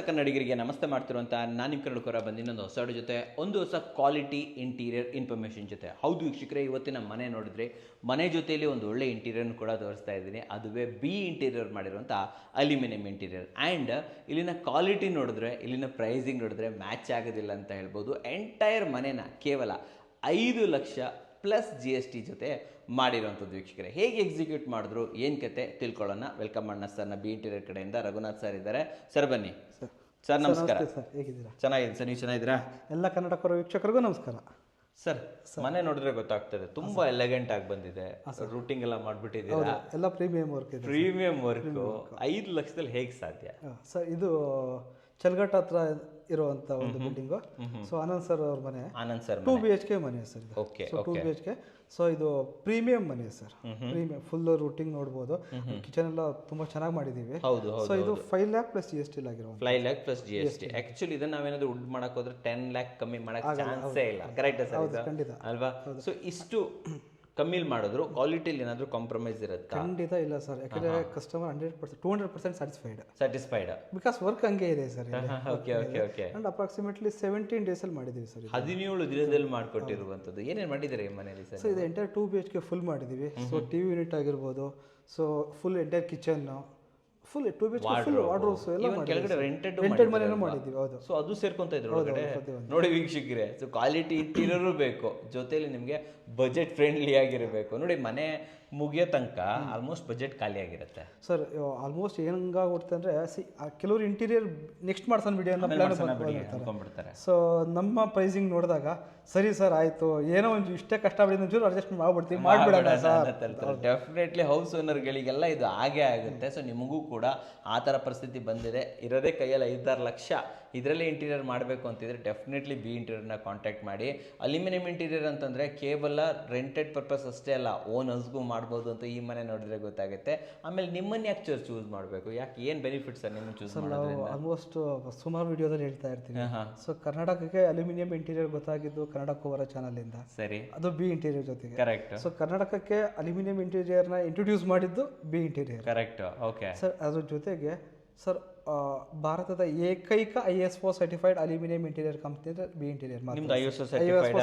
ಕನ್ನಡಿಗರಿಗೆ ನಮಸ್ತೆ ಮಾಡ್ತಿರುವಂಥ ನಾನು ನಿಮ್ಮ ಕನ್ನಡಕರ ಬಂದು ಇನ್ನೊಂದು ಹೊಸ ಜೊತೆ ಒಂದು ಹೊಸ ಕ್ವಾಲಿಟಿ ಇಂಟೀರಿಯರ್ ಇನ್ಫಾರ್ಮೇಷನ್ ಜೊತೆ. ಹೌದು ವೀಕ್ಷಕರೇ, ಇವತ್ತಿನ ಮನೆ ನೋಡಿದ್ರೆ ಮನೆ ಜೊತೆಯಲ್ಲಿ ಒಂದು ಒಳ್ಳೆ ಇಂಟೀರಿಯರ್ನ ಕೂಡ ತೋರಿಸ್ತಾ ಇದ್ದೀನಿ. ಅದುವೇ ಬಿ ಇಂಟೀರಿಯರ್ ಮಾಡಿರುವಂಥ ಅಲ್ಯೂಮಿನಿಯಂ ಇಂಟೀರಿಯರ್. ಆ್ಯಂಡ್ ಇಲ್ಲಿನ ಕ್ವಾಲಿಟಿ ನೋಡಿದ್ರೆ, ಇಲ್ಲಿನ ಪ್ರೈಸಿಂಗ್ ನೋಡಿದ್ರೆ ಮ್ಯಾಚ್ ಆಗೋದಿಲ್ಲ ಅಂತ ಹೇಳ್ಬೋದು. ಎಂಟೈರ್ ಮನೆನ ಕೇವಲ 5 ಲಕ್ಷ ಪ್ಲಸ್ GST ಜೊತೆ ಮಾಡಿರೋಂಥದ್ದು. ವೀಕ್ಷಕರೇ, ಹೇಗೆ ಎಕ್ಸಿಕ್ಯೂಟ್ ಮಾಡಿದ್ರು, ಏನು ಕತೆ ತಿಳ್ಕೊಳ್ಳೋಣ. ವೆಲ್ಕಮ್ ಮಾಡೋಣ ಸರ್ನ ಬಿ ಇಂಟೀರಿಯರ್ ಕಡೆಯಿಂದ. ರಘುನಾಥ್ ಸರ್ ಇದ್ದಾರೆ. ಸರ್ ಬನ್ನಿ. ಸರ್ ನಮಸ್ಕಾರ. ಸರ್ ಹೇಗಿದ್ದೀರಾ? ಚೆನ್ನಾಗಿದೆ ಸರ್, ನೀವು ಚೆನ್ನಾಗಿದ್ದೀರಾ? ಎಲ್ಲ ಕನ್ನಡಕರ ವೀಕ್ಷಕರಿಗೂ ನಮಸ್ಕಾರ. ಸರ್ ಮನೆ ನೋಡಿದ್ರೆ ಗೊತ್ತಾಗ್ತದೆ, ತುಂಬಾ ಎಲೆಗೆಂಟ್ ಆಗಿ ಬಂದಿದೆ. ರೂಟಿಂಗ್ ಎಲ್ಲ ಮಾಡ್ಬಿಟ್ಟಿದ್ದೀರಾ, ಎಲ್ಲ ಪ್ರೀಮಿಯಂ ವರ್ಕ್ ಇದೆ. ಪ್ರೀಮಿಯಂ ವರ್ಕ್ 5 ಲಕ್ಷದಲ್ಲಿ ಹೇಗೆ ಸಾಧ್ಯ? ಸರ್ ಇದು ಚಲ್ಗಟ್ಟ ಹತ್ರ ಇರುವಂತ ಒಂದು ಬಿಲ್ಡಿಂಗು. ಸೊ ಆನಂದ್ ಸರ್ ಅವ್ರ ಮನೆ, ಆನಂದ್ ಸರ್ 2 BHK ಮನೆ ಸರ್ ಇದು. Okay, 2 BHK. ಸೊ ಇದು ಪ್ರೀಮಿಯಂ ಮನೆ ಸರ್, ಪ್ರೀಮಿಯಂ ಫುಲ್ ರೂಟಿಂಗ್ ನೋಡ್ಬೋದು. ಕಿಚನ್ ಎಲ್ಲ ತುಂಬಾ ಚೆನ್ನಾಗಿ ಮಾಡಿದೀವಿ. ಹೌದು. ಸೊ ಇದು 5 lakh ಪ್ಲಸ್ GST ಆಗಿರೋ 5 lakh ಪ್ಲಸ್ GST. ಆಕ್ಚುಲಿ ಇದನ್ನ ನಾವೇನಾದ್ರೂ ವುಡ್ ಮಾಡಕ್ ಹೋದ್ರೆ 10 lakh ಕಮ್ಮಿ ಮಾಡಕ್ ಚಾನ್ಸೇ ಇಲ್ಲ. Correct sir? ಖಂಡಿತ ಅಲ್ವಾ? ಸೊ ಇಷ್ಟು ಕಮ್ಮಿಲಿ ಮಾಡಿದ್ರು ಕ್ವಾಲಿಟಿಲಿ ಏನಾದರೂ ಕಾಂಪ್ರಮೈಸ್ ಇರುತ್ತಾ? ಖಂಡಿತ ಇಲ್ಲ ಸರ್. ಯಾಕಂದ್ರೆ ಕಸ್ಟಮರ್ 100% 200% ಸ್ಯಾಟಿಸ್ಫೈಡ್ ಬಿಕಾಸ್ ವರ್ಕ್ ಹಂಗೆ ಇದೆ sir. Okay okay okay. And approximately 17 days ಅಲ್ಲಿ ಮಾಡಿದೀವಿ ಸರ್. 17 ದಿನದಲ್ಲಿ ಮಾಡ್ಕೊಟ್ಟಿರುವಂಥದ್ದು. ಏನೇನು ಮಾಡಿದ್ದಾರೆ ಈ ಮನೆಯಲ್ಲಿ ಸರ್? ಸೊ ಇದು ಎಂಟೈರ್ 2 BHK ಫುಲ್ ಮಾಡಿದೀವಿ. ಸೊ TV ಯೂನಿಟ್ ಆಗಿರ್ಬೋದು, so full entire kitchen, full 2 BHK full wardrobes ಎಲ್ಲ ಕೆಳಗಡೆ ರೆಂಟೆಡ್ ಮನೆನೂ ಮಾಡಿದೀವಿ. ಹೌದು. ಸೊ ಅದು ಸೇರ್ಕೊಂತ ಇದ್ರು ಒಳಗಡೆ. ನೋಡಿ ವೀಕ್ಷಕರೇ, ಸೊ ಕ್ವಾಲಿಟಿ ಇಂಟೀರಿಯರು ಬೇಕು, ಜೊತೆಲಿ ನಿಮಗೆ ಬಜೆಟ್ ಫ್ರೆಂಡ್ಲಿ ಆಗಿರಬೇಕು. ನೋಡಿ ಮನೆ ಮುಗಿಯೋ ತನಕ ಆಲ್ಮೋಸ್ಟ್ ಬಜೆಟ್ ಖಾಲಿ ಆಗಿರುತ್ತೆ ಸರ್. ಆಲ್ಮೋಸ್ಟ್ ಏನಂಗಾಗುತ್ತೆ ಅಂದ್ರೆ, ಕೆಲವರು ಇಂಟೀರಿಯರ್ ನೆಕ್ಸ್ಟ್ ಮಾಡ್ಸೋಣ ಬಿಡಿ ಅನ್ನೋ ಅನ್ಕೊಂಡ್ಬಿಡ್ತಾರೆ. ಸೊ ನಮ್ಮ ಪ್ರೈಸಿಂಗ್ ನೋಡಿದಾಗ ಸರಿ ಸರ್ ಆಯ್ತು, ಏನೋ ಒಂದು ಇಷ್ಟೇ ಕಷ್ಟ ಬಿಡಿ, ಒಂಚೂರು ಅಡ್ಜಸ್ಟ್ಮೆಂಟ್ ಮಾಡ್ಬಿಡ್ತೀವಿ, ಮಾಡ್ಬಿಡೋಣ ಸರ್. ಡೆಫಿನೆಟ್ಲಿ ಹೌಸ್ ಓನರ್ಗಳಿಗೆಲ್ಲ ಇದು ಆಗೇ ಆಗುತ್ತೆ. ಸೊ ನಿಮಗೂ ಕೂಡ ಆ ಥರ ಪರಿಸ್ಥಿತಿ ಬಂದಿದೆ, ಇರೋದೇ ಕೈಯಲ್ಲಿ 5-6 ಲಕ್ಷ, ಇದರಲ್ಲೇ ಇಂಟೀರಿಯರ್ ಮಾಡಬೇಕು ಅಂತಿದ್ರೆ ಡೆಫಿನೆಟ್ಲಿ ಬಿ ಇಂಟೀರಿಯರ್ನ ಕಾಂಟ್ಯಾಕ್ಟ್ ಮಾಡಿ. ಅಲ್ಯೂಮಿನಿಯಂ ಇಂಟೀರಿಯರ್ ಅಂತಂದರೆ ಕೇವಲ ರೆಂಟೆಡ್ ಪರ್ಪಸ್ ಅಷ್ಟೇ ಅಲ್ಲ, ಓನ್ ಹೌಸ್ಗೂ ಮಾಡ್ಬೋದು ಅಂತ ಈ ಮನೆ ನೋಡಿದ್ರೆ ಗೊತ್ತಾಗುತ್ತೆ. ಆಮೇಲೆ ನಿಮ್ಮನ್ನು ಯಾಕೆ ಚೂಸ್ ಮಾಡಬೇಕು, ಯಾಕೆ ಏನು ಬೆನಿಫಿಟ್ಸ್ ನಿಮ್ಮನ್ನು ಚೂಸ್ ಮಾಡೋದ್ರಿಂದ? ಆಲ್ಮೋಸ್ಟ್ ಸುಮಾರು ವಿಡಿಯೋದಲ್ಲಿ ಹೇಳ್ತಾ ಇರ್ತೀವಿ. ಸೊ ಕರ್ನಾಟಕಕ್ಕೆ ಅಲ್ಯೂಮಿನಿಯಂ ಇಂಟೀರಿಯರ್ ಗೊತ್ತಾಗಿದ್ದು ಕನ್ನಡ ಕೋವರ ಚಾನಲಿಂದ. ಸರಿ, ಅದು ಬಿ ಇಂಟೀರಿಯರ್ ಜೊತೆಗೆ. ಕರೆಕ್ಟ್. ಸೊ ಕರ್ನಾಟಕಕ್ಕೆ ಅಲ್ಯೂಮಿನಿಯಂ ಇಂಟೀರಿಯರ್ನ ಇಂಟ್ರೊಡ್ಯೂಸ್ ಮಾಡಿದ್ದು B interior. Correct. Okay sir, ಅದ್ರ ಜೊತೆಗೆ ಸರ್ ಭಾರತದ ಏಕೈಕ ISO certified aluminium interior company ಅಂದ್ರೆ ಬಿ ಇಂಟೀರಿಯರ್. ನಿಮ್ದು ISO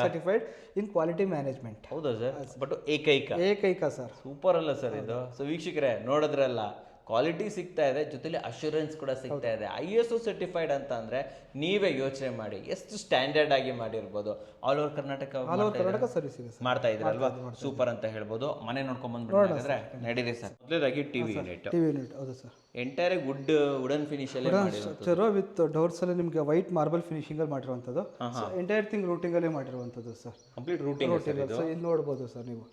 ಸರ್ಟಿಫೈಡ್ ಇನ್ ಕ್ವಾಲಿಟಿ ಮ್ಯಾನೇಜ್ಮೆಂಟ್. ಹೌದಾ ಸರ್? ಬಟ್ ಏಕೈಕ ಸರ್. ಸೂಪರ್ ಅಲ್ಲ ಸರ್ ಇದು? ಸೊ ವೀಕ್ಷಕರೇ ನೋಡಿದ್ರಲ್ಲ, ಕ್ವಾಲಿಟಿ ಸಿಗ್ತಾ ಇದೆ, ಜೊತೆಲಿ ಅಶ್ಯೂರೆನ್ಸ್ ಕೂಡ ಸಿಗ್ತಾ ಇದೆ. ISO ಸರ್ಟಿಫೈಡ್ ಅಂತ ಅಂದ್ರೆ ನೀವೇ ಯೋಚನೆ ಮಾಡಿ ಎಷ್ಟು ಸ್ಟ್ಯಾಂಡರ್ಡ್ ಆಗಿ ಮಾಡಿರ್ಬೋದು. ಆಲ್ ಓವರ್ ಕರ್ನಾಟಕ ಸರ್ವಿಸ್ ಇದೆ, ಮಾಡ್ತಾ ಇದ್ರಲ್ವಾ? ಸೂಪರ್ ಅಂತ ಹೇಳ್ಬೋದು. ಮನೆ ನೋಡ್ಕೊಂಡ್ ಬಂದ್ಬಿಟ್ರೆ ನಡೀರಿ ಸರ್. ಮೊದಲೇದಾಗಿ ಟಿವಿ ಯೂನಿಟ್. ಹೌದು ಸರ್. ಎಂಟೈರ್ ವುಡನ್ ಫಿನಿಶ್ ಅಲ್ಲಿ ವಿತ್ ಡೋರ್ಸ್ ಅಲ್ಲಿ ನಿಮಗೆ ವೈಟ್ ಮಾರ್ಬಲ್ ಫಿನಿಶಿಂಗ್ ಅಲ್ಲಿ ಮಾಡಿರುವಂತದ್ದು. ಎಂಟೈರ್ ಥಿಂಗ್ ರೂಟಿಂಗ್ ಅಲ್ಲಿ ಮಾಡಿರುವಂತದ್ದು ಸರ್. Complete routing. ಸೊ ಇಲ್ಲಿ ನೋಡ್ಬೋದು ಸರ್, ನೀವು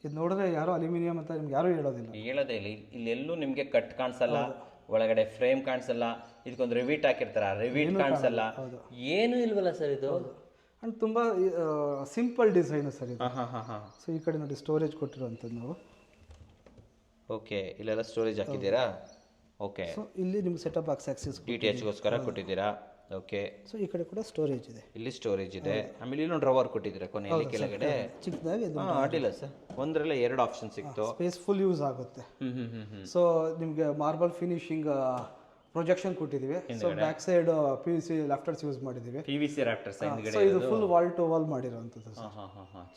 ಇದು ನೋಡಿದ್ರೆ ಯಾರು ಅಲ್ಯೂಮಿನಿಯಂ ಅಂತ ನಿಮ್ಗೆ ಯಾರು ಹೇಳೋದೇ ಇಲ್ಲ. ಇಲ್ಲೆಲ್ಲೂ ನಿಮ್ಗೆ ಕಟ್ ಕಾಣಿಸಲ್ಲ, ಒಳಗಡೆ ಫ್ರೇಮ್ ಕಾಣಿಸಲ್ಲ, ಇದಕ್ಕೊಂದು ರಿವೀಟ್ ಹಾಕಿರ್ತಾರ, ರಿವೀಟ್ ಕಾಣಿಸಲ್ಲ, ಏನು ಇಲ್ವಲ್ಲ ಸರ್ ಇದು? ಅಂಡ್ ತುಂಬಾ ಸಿಂಪಲ್ ಡಿಸೈನ್ ಸರ್ ಇದು. ಸೊ ಈ ಕಡೆ ನೋಡಿ ಸ್ಟೋರೇಜ್ ಕೊಟ್ಟಿರುವಂಥದ್ದು ನಾವು. ಓಕೆ, ಇಲ್ಲೆಲ್ಲ ಸ್ಟೋರೇಜ್ ಹಾಕಿದ್ದೀರಾ? ಓಕೆ. ಸೊ ಇಲ್ಲಿ ನಿಮ್ಗೆ ಸೆಟಪ್ ಬಾಕ್ಸ್ ಆಕ್ಸೆಸ್ DTHಗೋಸ್ಕರ ಕೊಟ್ಟಿದ್ದೀರಾ? ಓಕೆ. ಸೊ ಈ ಕಡೆ ಕೂಡ ಸ್ಟೋರೇಜ್ ಇದೆ, ಇಲ್ಲಿ ಸ್ಟೋರೇಜ್ ಇದೆ. ಆಮೇಲೆ ಇಲ್ಲೊಂದು ಡ್ರಾವರ್ ಕೊಟ್ಟಿದ್ದೀರಾ ಕೊನೆಯಲ್ಲಿ ಕೆಳಗಡೆ ಚಿಕ್ಕದಾಗಿ. ಅಡ್ಡಿಲ್ಲ ಸರ್, ಒಂದರಲ್ಲೇ 2 ಆಪ್ಷನ್ ಸಿಕ್ತು. ಸ್ಪೇಸ್ ಫುಲ್ ಯೂಸ್ ಆಗುತ್ತೆ. ಸೊ ನಿಮಗೆ ಮಾರ್ಬಲ್ ಫಿನಿಶಿಂಗ್ ಪ್ರೊಜೆಕ್ಷನ್ ಕೊಟ್ಟಿದ್ದೀವಿ. So back side PVC rafters use ಮಾಡಿದ್ದೀವಿ. PVC ರಾಫ್ಟರ್ಸ್ ಹಿಂದ್ಗಡೆ. ಸೊ ಇದು ಫುಲ್ ವಾಲ್ ಟು ವಾಲ್ ಮಾಡಿರೋಂಥದ್ದು.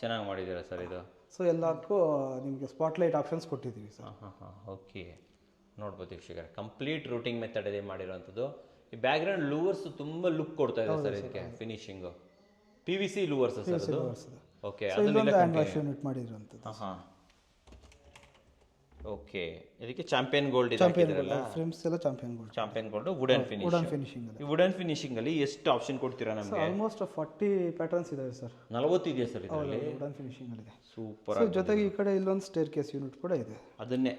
ಚೆನ್ನಾಗಿ ಮಾಡಿದ್ದೀರಾ ಸರ್ ಇದು. ಸೊ ಎಲ್ಲದಕ್ಕೂ ನಿಮಗೆ ಸ್ಪಾಟ್ಲೈಟ್ ಆಪ್ಷನ್ಸ್ ಕೊಟ್ಟಿದ್ದೀವಿ ಸರ್. ಓಕೆ, ನೋಡ್ಬೋದು ವೀಕ್ಷಕರೇ, ಕಂಪ್ಲೀಟ್ ರೂಟಿಂಗ್ ಮೆಥಡ್ ಇದೆ ಮಾಡಿರೋಂಥದ್ದು. ಈ ಬ್ಯಾಕ್ಗ್ರೌಂಡ್ ಲೂವರ್ಸ್ ತುಂಬಾ ಲುಕ್ ಕೊಡ್ತಾ ಇದೆ ಸರ್ ಇದಕ್ಕೆ. ಫಿನಿಶಿಂಗ್ PVC ಲೂವರ್ಸ್ ಸರ್ ಅದು. ಓಕೆ, ಅದನ್ನ ಹ್ಯಾಂಡ್ ವಾಶ್ ಯೂನಿಟ್ ಮಾಡಿರೋಂಥದ್ದು. ಓಕೆ, ಇದಕ್ಕೆ ಚಾಂಪಿಯನ್ ಗೋಲ್ಡ್ ಇದೆ ಹಾಕಿದ್ರಲ್ಲ, ಫ್ರೇಮ್ಸ್ ಎಲ್ಲ ಚಾಂಪಿಯನ್ ಗೋಲ್ಡ್ ವುಡನ್ ಫಿನಿಶಿಂಗ್. ಈ ವುಡನ್ ಫಿನಿಶಿಂಗ್ ಅಲ್ಲಿ ಎಷ್ಟು ಆಪ್ಷನ್ ಕೊಡ್ತೀರಾ ನಮಗೆ? ಆಲ್ಮೋಸ್ಟ್ 40 ಪ್ಯಾಟರ್ನ್ಸ್ ಇದಾವೆ ಸರ್. 40 ಇದೆಯಾ ಸರ್ ಇದರಲ್ಲಿ? ವುಡನ್ ಫಿನಿಶಿಂಗ್ ಅಲ್ಲಿ ಇದೆ. ಸೂಪರ್. ಸೊ ಜೊತೆಗೆ ಈ ಕಡೆ ಇಲ್ಲೊಂದು ಸ್ಟೇರ್ ಕೇಸ್ ಯೂನಿಟ್ ಕೂಡ ಇದೆ. ಅದನ್ನೇ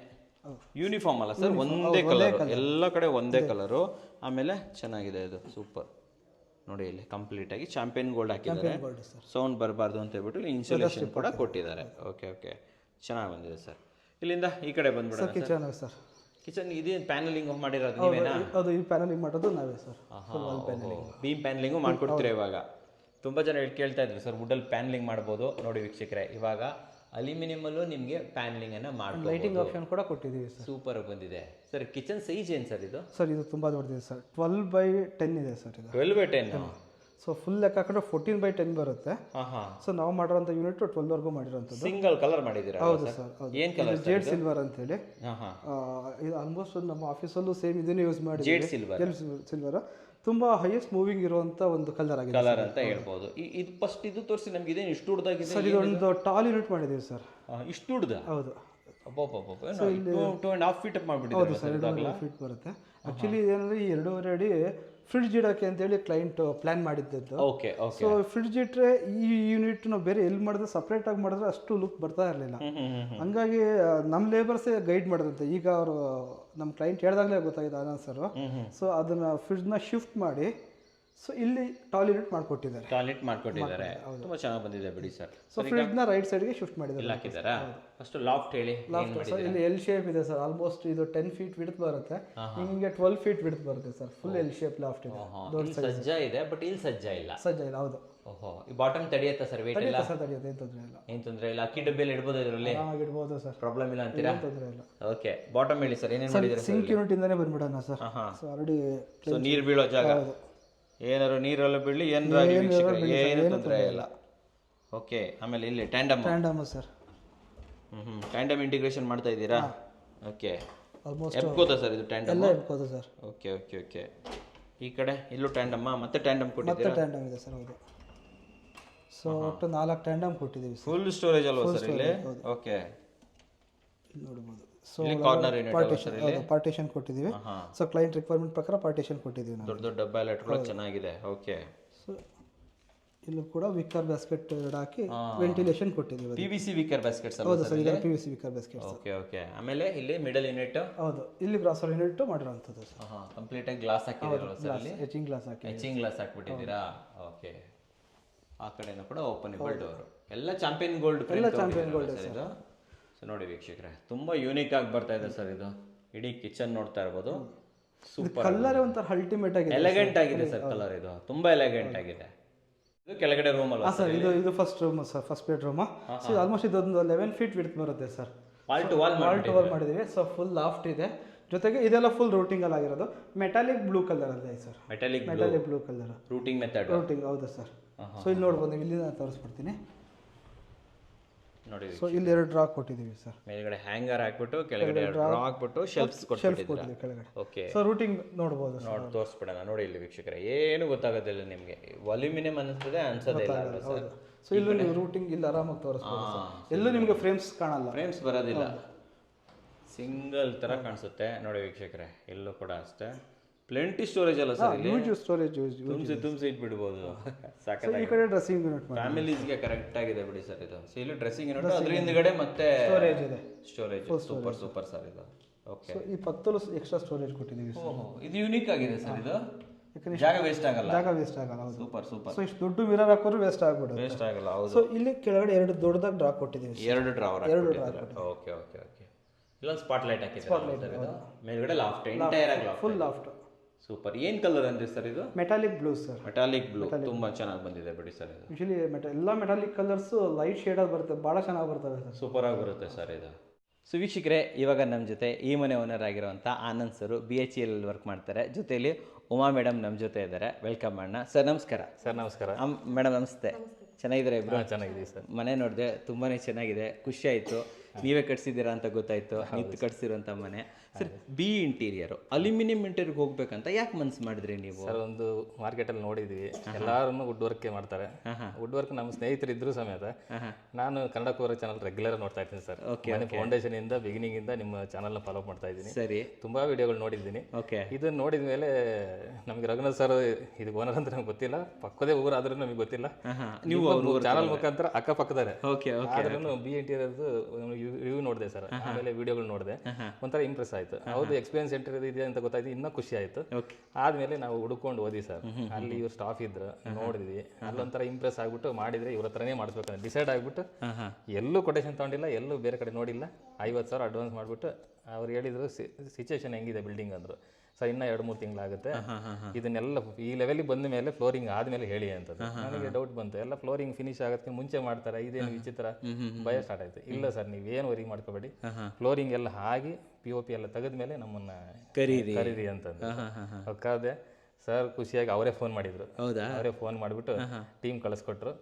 ಯೂನಿಫಾರ್ಮ್ ಅಲ್ಲ ಸರ್, ಒಂದೇ ಕಲರ್, ಎಲ್ಲ ಕಡೆ ಒಂದೇ ಕಲರು. ಆಮೇಲೆ ಚೆನ್ನಾಗಿದೆ ಇದು, ಸೂಪರ್. ನೋಡಿ ಇಲ್ಲಿ ಕಂಪ್ಲೀಟ್ ಆಗಿ ಚಾಂಪಿಯನ್ ಗೋಲ್ಡ್ ಹಾಕಿದ್ದಾರೆ. ಸೌಂಡ್ ಬರಬಾರ್ದು ಅಂತ ಹೇಳ್ಬಿಟ್ಟು ಇಲ್ಲಿ ಇನ್ಸುಲೇಷನ್ ಕೂಡ ಕೊಟ್ಟಿದ್ದಾರೆ. ಓಕೆ ಓಕೆ, ಚೆನ್ನಾಗಿ ಬಂದಿದೆ ಸರ್. ಇಲ್ಲಿಂದ ಈ ಕಡೆ ಬಂದ್ಬಿಡೋಣ ಕಿಚನ್ ಸರ್. ಕಿಚನ್ ಇದೇನು ಪ್ಯಾನಲಿಂಗ್ ಮಾಡಿರೋದು ನೀವೇನಾ? ಅದು ಈ ಪ್ಯಾನಲಿಂಗ್ ಮಾಡೋದು ನಾವೇ ಸರ್. ಬೀಮ್ ಪ್ಯಾನಲಿಂಗು ಮಾಡ್ಕೊಡ್ತೀರಾ ಇವಾಗ? ತುಂಬ ಜನ ಕೇಳ್ತಾ ಇದ್ರು ಸರ್ ವುಡಲ್ಲಿ ಪ್ಯಾನಲಿಂಗ್ ಮಾಡ್ಬೋದು. ನೋಡಿ ವೀಕ್ಷಕರೇ, ಇವಾಗ ಅಲ್ಯೂಮಿನಿಯಮಲ್ಲೂ ನಿಮಗೆ ಪ್ಯಾನಲಿಂಗನ್ನು ಮಾಡ್ಕೊಂಡು ಲೈಟಿಂಗ್ ಆಪ್ಷನ್ ಕೂಡ ಕೊಟ್ಟಿದ್ದೀವಿ ಸರ್. ಸೂಪರ್ ಬಂದಿದೆ ಸರ್. ಕಿಚನ್ ಸೈಜ್ ಏನು ಸರ್ ಇದು? ಸರ್ ಇದು ತುಂಬ ದೊಡ್ಡದಿದೆ ಸರ್, 12/10 ಇದೆ ಸರ್ ಇದು. 12/10. ಸೊ ಫುಲ್ ಲೆಕ್ಕ ಹಾಕೊಂಡ್ರೆ 14/10 ಬರುತ್ತೆ. ಹಾಂ ಹಾಂ. ಸೊ ನಾವು ಮಾಡಿರೋಂಥ ಯೂನಿಟ್ 12ವರೆಗೂ ಮಾಡಿರೋಂಥದ್ದು. ಸಿಂಗಲ್ ಕಲರ್ ಮಾಡಿದ್ದೀರಾ? ಹೌದು ಸರ್, ಹೌದು. ಏನು ಕಲರ್? ಜೇಡ್ ಸಿಲ್ವರ್ ಅಂತೇಳಿ. ಹಾಂ ಹಾಂ. ಇದು ಆಲ್ಮೋಸ್ಟ್ ನಮ್ಮ ಆಫೀಸಲ್ಲೂ ಸೇಮ್ ಇದನ್ನೇ ಯೂಸ್ ಮಾಡಿ. Jade silver. ಸಿಲ್ವರ್ ತುಂಬ ಹೈಯೆಸ್ಟ್ ಮೂವಿಂಗ್ ಇರುವಂಥ ಒಂದು ಕಲರ್ ಆಗಿದೆ. ಕಲರ್ ಅಂತ ಹೇಳ್ಬೋದು. ಇದು ಫಸ್ಟ್ ಇದು ತೋರಿಸಿ ನಮ್ಗೆ ಇದೇನು ಇಷ್ಟು ಹುಡ್ದಾಗಿದೆ ಸರ್. ಇದೊಂದು ಟಾಲ್ ಯೂನಿಟ್ ಮಾಡಿದ್ದೀವಿ ಸರ್. ಇಷ್ಟು ಹುಡ್ದ? ಹೌದು. 2.5 ಫೀಟ್ ಹೌದು ಸರ್, 2.5 ಫೀಟ್ ಬರುತ್ತೆ. ಆ್ಯಕ್ಚುಲಿ ಏನಂದರೆ ಈ 2.5 ಅಡಿ ಫ್ರಿಡ್ಜ್ ಇಡೋಕ್ಕೆ ಅಂತೇಳಿ ಕ್ಲೈಂಟ್ ಪ್ಲ್ಯಾನ್ ಮಾಡಿದ್ದದ್ದು. Okay okay. ಸೊ ಫ್ರಿಡ್ಜ್ ಇಟ್ಟರೆ ಈ ಯೂನಿಟ್ ನಾವು ಬೇರೆ ಎಲ್ಲಿ ಮಾಡಿದ್ರೆ ಸಪ್ರೇಟಾಗಿ ಮಾಡಿದ್ರೆ ಅಷ್ಟು ಲುಕ್ ಬರ್ತಾ ಇರಲಿಲ್ಲ. ಹಂಗಾಗಿ ನಮ್ಮ ಲೇಬರ್ಸೇ ಗೈಡ್ ಮಾಡಿದಂತೆ. ಈಗ ಅವರು ನಮ್ಮ ಕ್ಲೈಂಟ್ ಹೇಳಿದಾಗಲೇ ಗೊತ್ತಾಗಿದೆ ಆನಂದ್ ಸರ್. ಸೊ ಅದನ್ನು ಫ್ರಿಡ್ಜ್ನ ಶಿಫ್ಟ್ ಮಾಡಿ ಸೊ ಇಲ್ಲಿ ಟಾಯ್ಲೆಟ್ ಮಾಡಿಕೊಟ್ಟಿದ್ದಾರೆ. ಟಾಯ್ಲೆಟ್ ಮಾಡ್ಕೊಟ್ಟಿದ್ದಾರೆ. ತುಂಬ ಚೆನ್ನಾಗಿ ಬಂದಿದೆ ಬಿಡಿ ಸರ್. ಸೊ ಫ್ರಿಡ್ಜ್ನ ರೈಟ್ ಸೈಡ್ಗೆ ಶಿಫ್ಟ್ ಮಾಡಿದ್ದಾರೆ. ಇಲ್ಲಿ ಹಾಕಿದ್ದಾರಾ? ಫಸ್ಟ್ ಲಾಫ್ಟ್ ಹೇಳಿ. ಲಾಫ್ಟ್ ಸರ್ ಇಲ್ಲಿ ಎಲ್ ಶೇಪ್ ಇದೆ ಸರ್. ಆಲ್ಮೋಸ್ಟ್ ಇದು 10 ಫೀಟ್ ವಿಡ್ತ್ ಬರುತ್ತೆ, ನಿಮಗೆ 12 ಫೀಟ್ ವಿಡ್ತ್ ಬರುತ್ತೆ sir. Full L shape loft ಇದೆ. ದೊಡ್ಡ ಸಜ್ಜ ಇದೆ, ಬಟ್ ಇಲ್ಲಿ ಸಜ್ಜ ಇಲ್ಲ. ಸಜ್ಜ ಇಲ್ಲ, ಹೌದು. ಓಹೋ, ಈ ಬಾಟಮ್ ತಡೆಯುತ್ತಾ ಸರ್? ವೇಟ್ ಇಲ್ಲ ಸರ್, ತಡೆಯುತ್ತೆ, ಏನು ತೊಂದರೆ ಇಲ್ಲ. ಏನು ತೊಂದರೆ ಇಲ್ಲ. ಅಕ್ಕಿ ಡಬ್ಬಿಯಲ್ಲಿ ಇಡ್ಬೋದು ಇದರಲ್ಲಿ? ಆರಾಮಾಗಿ ಇಡ್ಬೋದು ಸರ್, ಪ್ರಾಬ್ಲಮ್ ಇಲ್ಲ ಅಂತೀರಾ? ಏನು ತೊಂದರೆ ಇಲ್ಲ. ಓಕೆ, ಬಾಟಮ್ ಹೇಳಿ ಸರ್, ಏನೇನು ಮಾಡಿದ್ದೀರಾ? ಸಿಂಕ್ ಯೂನಿಟ್ ಇಂದಾನೆ ಬಂದ್ಬಿಡೋಣ ಸರ್. ಸೊ ಆಲ್ರೆಡಿ ಸೊ ನೀರು ಬೀಳೋ ಜಾಗ, ಏನಾದ್ರು ನೀರೆಲ್ಲ ಬೀಳಲಿ ಏನು ತೊಂದರೆ ಇಲ್ಲ. ಓಕೆ, ಆಮೇಲೆ ಇಲ್ಲಿ ಟ್ಯಾಂಡಮ್ ಸರ್. ಟ್ಯಾಂಡಮ್ ಇಂಟಿಗ್ರೇಷನ್ ಮಾಡ್ತಾ ಇದ್ದೀರಾ? ಓಕೆ. ಆಲ್ಮೋಸ್ಟ್ ಎಬ್ಕೋತಾ ಸರ್ ಇದು ಟ್ಯಾಂಡಮ್? ಎಲ್ಲ ಎಬ್ಕೋದು ಸರ್. Okay okay okay. ಈ ಕಡೆ ಇಲ್ಲೂ ಟ್ಯಾಂಡಮ್ಮ, ಮತ್ತೆ ಟ್ಯಾಂಡಮ್ ಕೊಟ್ಟಿದ್ದೀರಾ? ಮತ್ತೆ ಟ್ಯಾಂಡಮ್ ಇದೆ ಸರ್, ಹೌದು. ಸೊ ಒಟ್ಟು 4 ಟ್ಯಾಂಡಮ್ ಕೊಟ್ಟಿದ್ದೀವಿ ಸರ್. ಫುಲ್ ಸ್ಟೋರೇಜ್ ಅಲ್ವಾ ಸರ್ ಇಲ್ಲಿ? ಓಕೆ, ಇಲ್ಲಿ ನೋಡ್ಬೋದು. ಸೊ ಕಾರ್ನರ್ ಪಾರ್ಟಿಷನ್ ಕೊಟ್ಟಿದ್ದೀವಿ. ಸೊ ಕ್ಲೈಂಟ್ ರಿಕ್ವೈರ್ಮೆಂಟ್ ಪ್ರಕಾರ ಪಾರ್ಟಿಷನ್ ಕೊಟ್ಟಿದ್ದೀವಿ ನಾವು. ದೊಡ್ಡ ದೊಡ್ಡ ಡಬ್ಬ ಎಲ್ಲ ಇಟ್ಕೊಳ್ಳೋಕೆ ಚೆನ್ನಾಗಿದೆ. ಓಕೆ. ಸೊ ಇಲ್ಲೂ ಕೂಡ ವಿಕ್ಕರ್ ಬ್ಯಾಸ್ಕೆಟ್ ಹಾಕಿ ವೆಂಟಿಲೇಷನ್ ಕೊಟ್ಟಿದ್ದೀವಿ. PVC ವಿಕ್ಕರ್ ಬ್ಯಾಸ್ಕೆಟ್ಸ್ ಅಲ್ಲ? ಹೌದು ಸರ್, ಇದು PVC ವಿಕ್ಕರ್ ಬ್ಯಾಸ್ಕೆಟ್ಸ್. Okay okay. ಆಮೇಲೆ ಇಲ್ಲಿ ಮಿಡಲ್ ಯೂನಿಟ್? ಹೌದು, ಇಲ್ಲಿ ಗ್ರಾಸರ್ ಯೂನಿಟ್ ಮಾಡಿರೋಂಥದ್ದು ಸರ್. ಕಂಪ್ಲೀಟ್ ಆಗಿ ಗ್ಲಾಸ್ ಹಾಕಿದ್ದೀರಲ್ಲ ಸರ್? ಅಲ್ಲಿ ಎಚಿಂಗ್ ಗ್ಲಾಸ್ ಹಾಕಿ, ಎಚಿಂಗ್ ಗ್ಲಾಸ್ ಹಾಕ್ಬಿಟ್ಟಿದ್ದೀರಾ? ಓಕೆ. ಆ ಕಡೆನೂ ಕೂಡ ಓಪನೇಬಲ್ ಡೋರ್. ಎಲ್ಲ ಚಾಂಪಿಯನ್ ಗೋಲ್ಡ್. ಎಲ್ಲ ಚಾಂಪಿಯನ್ ಗೋಲ್ಡ್ ಸರ್ ಇದು. ಸೊ ನೋಡಿ ವೀಕ್ಷಕರೇ, ತುಂಬ ಯೂನಿಕ್ ಆಗಿ ಬರ್ತಾ ಇದೆ ಸರ್ ಇದು. ಇಡೀ ಕಿಚನ್ ನೋಡ್ತಾ ಇರ್ಬೋದು. ಸೂಪರ್ ಕಲರ್ ಒಂಥರ ಅಲ್ಟಿಮೇಟ್ ಆಗಿದೆ, ಎಲೆಗೆಂಟ್ ಆಗಿದೆ ಸರ್ ಕಲರ್. ಇದು ತುಂಬಾ ಎಲೆಗೆಂಟ್ ಆಗಿದೆ. ಇದು ಕೆಳಗಡೆ ರೂಮ್ ಅಲ್ಲ ಸರ್? ಇದು first room sir, first bedroom. So almost ಇದೊಂದು 11 ಫೀಟ್ ವಿಡ್ತ್ ಬರುತ್ತೆ ಸರ್. ವಾಲ್ ಟು ವಾಲ್ ಮಾಡಿದ್ದೀವಿ. ಸೊ ಫುಲ್ ಲಾಫ್ಟ್ ಇದೆ, ಜೊತೆಗೆ ಇದೆಲ್ಲ ಫುಲ್ ರೂಟಿಂಗ್ ಅಲ್ಲಿ ಆಗಿರೋದು. ಮೆಟಾಲಿಕ್ ಬ್ಲೂ ಕಲರ್ ಅಲ್ಲ sir? Metallic blue colour routing method. Routing, ಹೌದು ಸರ್. ಸೊ ಇಲ್ಲಿ ನೋಡ್ಬೋದು ನೀವು, ಇಲ್ಲಿ ನಾನು ತೋರಿಸ್ಬಿಡ್ತೀನಿ ನೋಡಿ. ಸೊ ಇಲ್ಲಿ 2 ಡ್ರಾ ಕೊಟ್ಟಿದ್ದೀವಿ ಸರ್. ಮೇಲ್ಗಡೆ ಹ್ಯಾಂಗರ್ ಹಾಕ್ಬಿಟ್ಟು ಕೆಳಗಡೆ ಡ್ರಾ ಹಾಕ್ಬಿಟ್ಟು ಶೆಲ್ಫ್ಸ್ ಕೊಟ್ಟಿದ್ದೀವಿ ಕೆಳಗಡೆ. ಓಕೆ. ಸೊ ರೂಟಿಂಗ್ ನೋಡ್ಬೋದು ಸರ್. ನೋಡಿ ತೋರಿಸ್ಬಿಡೋಣ. ನೋಡಿ ಇಲ್ಲಿ ವೀಕ್ಷಕರೇ, ಏನು ಗೊತ್ತಾಗೋದಿಲ್ಲ ನಿಮಗೆ. ಅಲ್ಯೂಮಿನಿಯಂ ಅನಿಸ್ತದೆ, ಅನ್ಸೋದೇ ಇಲ್ಲ ಅಲ್ವಾ ಸರ್? ಸೊ ಇಲ್ಲೂ ನೀವು ರೂಟಿಂಗ್ ಇಲ್ಲಿ ಆರಾಮಾಗಿ ತೋರಿಸ್ಬೋದು ಸರ್. ಎಲ್ಲೂ ನಿಮಗೆ ಫ್ರೇಮ್ಸ್ ಕಾಣಲ್ಲ, ಫ್ರೇಮ್ಸ್ ಬರೋದಿಲ್ಲ, ಸಿಂಗಲ್ ಥರ ಕಾಣಿಸುತ್ತೆ. ನೋಡಿ ವೀಕ್ಷಕರೇ, ಎಲ್ಲೂ ಕೂಡ ಅಷ್ಟೇ ಪ್ಲೆಂಟಿ ಸ್ಟೋರೇಜ್ ಅಲ್ಲ ಸರ್? ಇಲ್ಲಿ ಯೂಸ್ ಸ್ಟೋರೇಜ್ ತುಂಬಿಸಿ ಇಟ್ಬಿಡ್ಬೋದು. ಸಾಕಾಗಿ. ಈ ಕಡೆ ಡ್ರೆಸ್ಸಿಂಗ್ ಯೂನಿಟ್ ಫ್ಯಾಮಿಲೀಸ್ಗೆ ಕರೆಕ್ಟ್ ಆಗಿದೆ ಬಿಡಿ ಸರ್ ಇದು. ಸೊ ಇಲ್ಲಿ ಡ್ರೆಸ್ಸಿಂಗ್ ಯೂನಿಟ್, ಅದ್ರ ಹಿಂದ್ಗಡೆ ಮತ್ತೆ ಸ್ಟೋರೇಜ್ ಇದೆ. ಸ್ಟೋರೇಜ್ ಸೂಪರ್ ಸೂಪರ್ ಸರ್ ಇದು. ಓಕೆ. ಸೊ ಈ 10 ಎಕ್ಸ್ಟ್ರಾ ಸ್ಟೋರೇಜ್ ಕೊಟ್ಟಿದ್ದೀವಿ ಸರ್. ಓಹೋ, ಇದು ಯೂನಿಕ್ ಆಗಿದೆ ಸರ್ ಇದು. ಜಾಗ ವೇಸ್ಟ್ ಆಗಲ್ಲ. ಜಾಗ ವೇಸ್ಟ್ ಆಗಲ್ಲ, ಹೌದು. Super super. ಸೊ ಇಷ್ಟು ದೊಡ್ಡ ಮಿರರ್ ಹಾಕೋರು ವೇಸ್ಟ್ ಆಗ್ಬಿಡುತ್ತೆ. ವೇಸ್ಟ್ ಆಗಲ್ಲ, ಹೌದು. ಸೊ ಇಲ್ಲಿ ಕೆಳಗಡೆ 2 ದೊಡ್ಡದಾಗಿ ಡ್ರಾ ಕೊಟ್ಟಿದ್ದೀವಿ. 2 ಡ್ರಾವರ್ ಹಾಕಿದ್ದೀರಾ? Okay okay okay. ಇಲ್ಲೊಂದು ಸ್ಪಾಟ್ ಲೈಟ್ ಹಾಕಿದ್ದೀರಾ ಸರ್ ಇದು? ಮೇಲ್ಗಡೆ ಲಾಫ್ಟ್, ಎಂಟೈರ್ ಆಗಿ ಲಾಫ್ಟ್. Full loft. ಸೂಪರ್. ಏನು ಕಲರ್ ಅಂದ್ರೆ ಸರ್ ಇದು? Metallic blue sir. Metallic blue ತುಂಬಾ ಚೆನ್ನಾಗಿ ಬಂದಿದೆ ಬಿಡಿ ಸರ್ ಇದು. ಯೂಶಲಿ ಎಲ್ಲ ಮೆಟಾಲಿಕ್ ಕಲರ್ಸ್ ಲೈಟ್ ಶೇಡ್ ಆಗಿ ಬರುತ್ತೆ, ಭಾಳ ಚೆನ್ನಾಗಿ ಬರ್ತವೆ ಸರ್. ಸೂಪರ್ ಆಗಿ ಬರುತ್ತೆ ಸರ್ ಇದು. ಸೊ ವೀಕ್ಷಕರೇ, ಇವಾಗ ನಮ್ಮ ಜೊತೆ ಈ ಮನೆ ಓನರ್ ಆಗಿರುವಂಥ ಆನಂದ್ ಸರ್ BHEL ವರ್ಕ್ ಮಾಡ್ತಾರೆ. ಜೊತೆಯಲ್ಲಿ ಉಮಾ ಮೇಡಮ್ ನಮ್ಮ ಜೊತೆ ಇದ್ದಾರೆ. ವೆಲ್ಕಮ್ ಅಣ್ಣ. ಸರ್ ನಮಸ್ಕಾರ. ಸರ್ ನಮಸ್ಕಾರ. ಮೇಡಮ್ ನಮಸ್ತೆ. ಚೆನ್ನಾಗಿದ್ದಾರೆ ಇಬ್ರು? ಚೆನ್ನಾಗಿದೆ ಸರ್. ಮನೆ ನೋಡಿದೆ, ತುಂಬಾ ಚೆನ್ನಾಗಿದೆ, ಖುಷಿ ಆಯಿತು. ನೀವೇ ಕಟ್ಸಿದ್ದೀರಾ ಅಂತ ಗೊತ್ತಾಯ್ತು, ನಿಂತು ಕಟ್ಸಿರೋಂಥ ಮನೆ. ಸರ್, ಬಿ ಇಂಟೀರಿಯರು ಅಲ್ಯೂಮಿನಿಯಂ ಇಂಟೀರಿಯರ್ಗೆ ಹೋಗ್ಬೇಕಂತ ಯಾಕೆ ಮನ್ಸು ಮಾಡಿದ್ರಿ ನೀವು? ಸರ್, ಒಂದು ಮಾರ್ಕೆಟಲ್ಲಿ ನೋಡಿದ್ವಿ, ಎಲ್ಲರೂ ವುಡ್ ವರ್ಕ್ ಮಾಡ್ತಾರೆ. ವುಡ್ ವರ್ಕ್ ನಮ್ಮ ಸ್ನೇಹಿತರು ಇದ್ರು ಸಮೇತ ನಾನು ಕನ್ನಡ ಕೋರ್ ಚಾನಲ್ ರೆಗ್ಯುಲರ್ ನೋಡ್ತಾ ಇದ್ದೀನಿ ಸರ್. ಮನೆ ಫೌಂಡೇಶನ್ ಇಂದ ಬಿಗಿನಿಂಗ್ ಇಂದ ನಿಮ್ಮ ಚಾನಲ್ನ ಫಾಲೋ ಮಾಡ್ತಾ ಇದ್ದೀನಿ. ಸರಿ. ತುಂಬಾ ವಿಡಿಯೋಗಳು ನೋಡಿದ್ದೀನಿ. ಓಕೆ. ಇದನ್ನ ನೋಡಿದ ಮೇಲೆ ನಮಗೆ ರಘುನಾಥ್ ಸರ್ ಇದು ಓನರ್ ಅಂತ ನಮ್ಗೆ ಗೊತ್ತಿಲ್ಲ, ಪಕ್ಕದೇ ಊರಾದ್ರೂ ನಮಗೆ ಗೊತ್ತಿಲ್ಲ. ನೀವು ಚಾನಲ್ ಮುಖಾಂತರ ಅಕ್ಕಪಕ್ಕದಾರೆ. Okay okay. ಆದ್ರೂ ಬಿ ಇಂಟೀರಿಯರ್ದು ರಿವ್ಯೂ ನೋಡಿದೆ ಸರ್, ಆಮೇಲೆ ವಿಡಿಯೋಗಳು ನೋಡಿದೆ, ಒಂಥರ ಇಂಪ್ರೆಸ್ ಆಯ್ತು. ಹೌದು ಎಕ್ಸ್ಪೀರಿಯನ್ಸ್ ಸೆಂಟರ್ ಇದೆ ಅಂತ ಗೊತ್ತಾಯ್ತು, ಇನ್ನೂ ಖುಷಿ ಆಯ್ತು. ಆದ್ಮೇಲೆ ನಾವು ಹುಡ್ಕೊಂಡು ಹೋದ್ವಿ ಸರ್, ಅಲ್ಲಿ ಇವ್ರು ಸ್ಟಾಫ್ ಇದ್ರು, ನೋಡಿದ್ವಿ, ಅಲ್ಲೊಂಥರ ಇಂಪ್ರೆಸ್ ಆಗ್ಬಿಟ್ಟು ಮಾಡಿದ್ರೆ ಇವ್ರ ಹತ್ರನೇ ಮಾಡಿಸ್ಬೇಕಂತ ಡಿಸೈಡ್ ಆಗ್ಬಿಟ್ಟು ಎಲ್ಲೂ ಕೊಟೇಶನ್ ತಗೊಂಡಿಲ್ಲ, ಎಲ್ಲೂ ಬೇರೆ ಕಡೆ ನೋಡಿಲ್ಲ. 50,000 ಅಡ್ವಾನ್ಸ್ ಮಾಡಿಬಿಟ್ಟು ಅವ್ರು ಹೇಳಿದ್ರು ಸಿಚುವೇಶನ್ ಹೆಂಗಿದೆ ಬಿಲ್ಡಿಂಗ್ ಅಂದರು. ಸರ್ ಇನ್ನೂ 2-3 ತಿಂಗಳಾಗುತ್ತೆ, ಇದನ್ನೆಲ್ಲ ಈ ಲೆವೆಲಿಗೆ ಬಂದ ಮೇಲೆ ಫ್ಲೋರಿಂಗ್ ಆದಮೇಲೆ ಹೇಳಿ ಅಂತಂದು. ನನಗೆ ಡೌಟ್ ಬಂತು, ಎಲ್ಲ ಫ್ಲೋರಿಂಗ್ ಫಿನಿಶ್ ಆಗೋದಕ್ಕೆ ಮುಂಚೆ ಮಾಡ್ತಾರೆ, ಇದೇನು ವಿಚಿತ್ರ, ಭಯ ಸ್ಟಾರ್ಟ್ ಆಯ್ತು. ಇಲ್ಲ ಸರ್ ನೀವೇನು ವರಿ ಮಾಡ್ಕೋಬೇಡಿ, ಫ್ಲೋರಿಂಗ್ ಎಲ್ಲ ಆಗಿ POP ಎಲ್ಲ ತೆಗೆದ್ಮೇಲೆ ನಮ್ಮನ್ನ ಕರೀರಿ ಅಂತಂದು ಕರೆದೆ. ಸರ್ ಖುಷಿಯಾಗಿ ಅವರೇ ಫೋನ್ ಮಾಡಿದ್ರು, ಅವರೇ ಫೋನ್ ಮಾಡಿಬಿಟ್ಟು ಟೀಮ್ ಕಳಿಸ್ಕೊಟ್ರು.